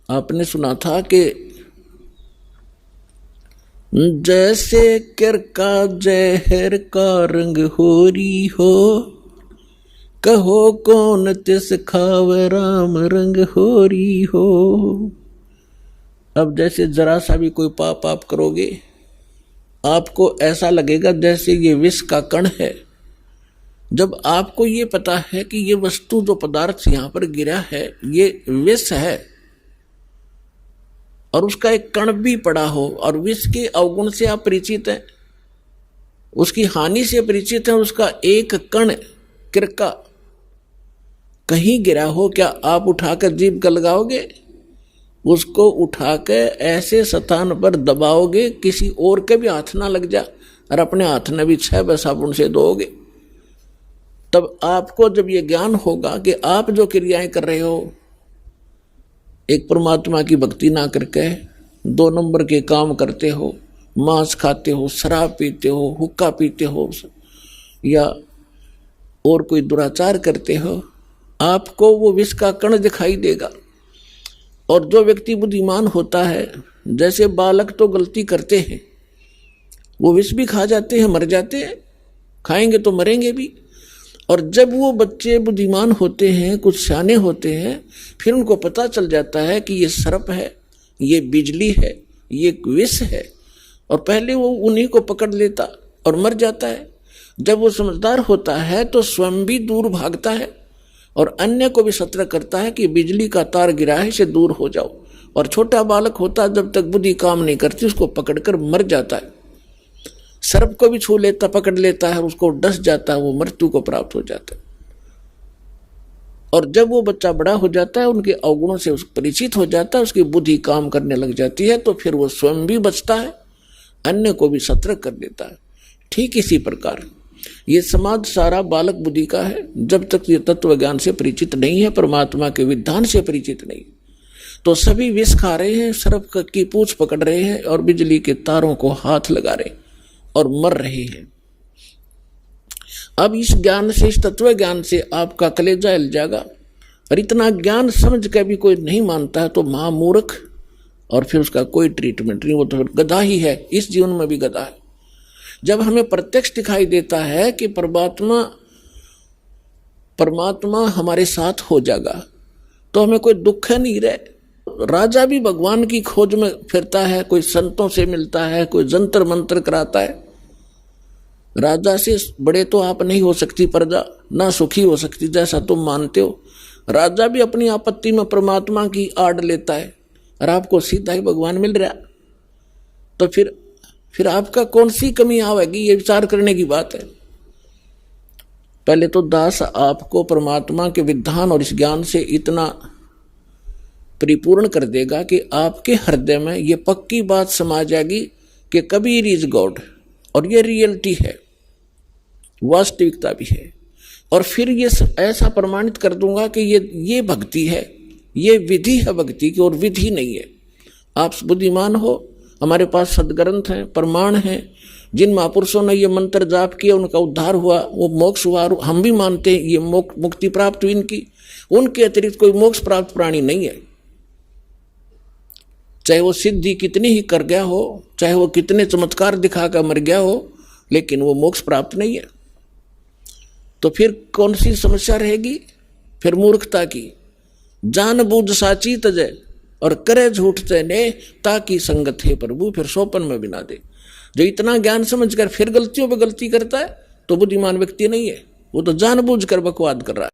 आपने सुना था कि जैसे कर का जहर का रंग होरी हो, कहो कौन तिस खावे राम रंग होरी हो। अब जैसे जरा सा भी कोई पाप आप करोगे, आपको ऐसा लगेगा जैसे ये विष का कण है। जब आपको ये पता है कि ये वस्तु जो पदार्थ यहां पर गिरा है ये विष है, और उसका एक कण भी पड़ा हो, और विष के अवगुण से आप परिचित हैं, उसकी हानि से परिचित हैं, उसका एक कण किरका कहीं गिरा हो, क्या आप उठाकर जीभ का लगाओगे? उसको उठाकर ऐसे स्थान पर दबाओगे किसी और के भी हाथ ना लग जा, और अपने हाथ में भी 6 साबुन से धोओगे। तब आपको जब ये ज्ञान होगा कि आप जो क्रियाएं कर रहे हो, एक परमात्मा की भक्ति ना करके 2 नंबर के काम करते हो, मांस खाते हो, शराब पीते हो, हुक्का पीते हो, या और कोई दुराचार करते हो, आपको वो विष का कण दिखाई देगा। और जो व्यक्ति बुद्धिमान होता है, जैसे बालक तो गलती करते हैं, वो विष भी खा जाते हैं, मर जाते हैं, खाएंगे तो मरेंगे भी। और जब वो बच्चे बुद्धिमान होते हैं, कुछ सियाने होते हैं, फिर उनको पता चल जाता है कि ये सर्प है, ये बिजली है, ये विष है, और पहले वो उन्हीं को पकड़ लेता और मर जाता है। जब वो समझदार होता है तो स्वयं भी दूर भागता है और अन्य को भी सतर्क करता है कि बिजली का तार गिरा है, इसे दूर हो जाओ। और छोटा बालक होता है, जब तक बुद्धि काम नहीं करती, उसको पकड़कर मर जाता है। सर्प को भी छू लेता, पकड़ लेता है, उसको डस जाता है, वो मृत्यु को प्राप्त हो जाता है। और जब वो बच्चा बड़ा हो जाता है, उनके अवगुणों से परिचित हो जाता है, उसकी बुद्धि काम करने लग जाती है, तो फिर वो स्वयं भी बचता है, अन्य को भी सतर्क कर देता है। ठीक इसी प्रकार ये समाज सारा बालक बुद्धि का है। जब तक ये तत्व ज्ञान से परिचित नहीं है, परमात्मा के विधान से परिचित नहीं, तो सभी विष खा रहे हैं, सर्प की पूंछ पकड़ रहे हैं और बिजली के तारों को हाथ लगा रहे और मर रहे हैं। अब इस ज्ञान से, इस तत्व ज्ञान से आपका कलेजा हिल जाएगा। और इतना ज्ञान समझ के भी कोई नहीं मानता है तो महामूर्ख, और फिर उसका कोई ट्रीटमेंट नहीं, वो तो गधा ही है, इस जीवन में भी गधा है। जब हमें प्रत्यक्ष दिखाई देता है कि परमात्मा हमारे साथ हो जाएगा, तो हमें कोई दुख नहीं रहे। राजा भी भगवान की खोज में फिरता है, कोई संतों से मिलता है, कोई जंतर मंत्र कराता है। राजा से बड़े तो आप नहीं हो सकती प्रजा, ना सुखी हो सकती जैसा तुम मानते हो। राजा भी अपनी आपत्ति में परमात्मा की आड़ लेता है, और आपको सीधा ही भगवान मिल रहा, तो फिर आपका कौन सी कमी आवेगी, ये विचार करने की बात है। पहले तो दास आपको परमात्मा के विधान और इस ज्ञान से इतना परिपूर्ण कर देगा कि आपके हृदय में ये पक्की बात समा जाएगी कि कबीर इज गॉड, और ये रियलिटी है, वास्तविकता भी है। और फिर ये ऐसा प्रमाणित कर दूंगा कि ये भक्ति है, ये विधि है भक्ति की, और विधि नहीं है। आप बुद्धिमान हो, हमारे पास सदग्रंथ हैं, प्रमाण हैं, जिन महापुरुषों ने ये मंत्र जाप किया उनका उद्धार हुआ, वो मोक्ष हुआ, हम भी मानते हैं ये मुक्ति प्राप्त हुई इनकी। उनके अतिरिक्त कोई मोक्ष प्राप्त प्राणी नहीं है। चाहे वो सिद्धि कितनी ही कर गया हो, चाहे वो कितने चमत्कार दिखाकर मर गया हो, लेकिन वो मोक्ष प्राप्त नहीं है। तो फिर कौन सी समस्या रहेगी? फिर मूर्खता की। जानबूझ साची तजय और करे झूठ तने, ताकि संगत है प्रभु, फिर सोपन में भी ना दे। जो इतना ज्ञान समझकर फिर गलतियों पे गलती करता है तो बुद्धिमान व्यक्ति नहीं है, वो तो जानबूझकर बकवाद कर रहा है।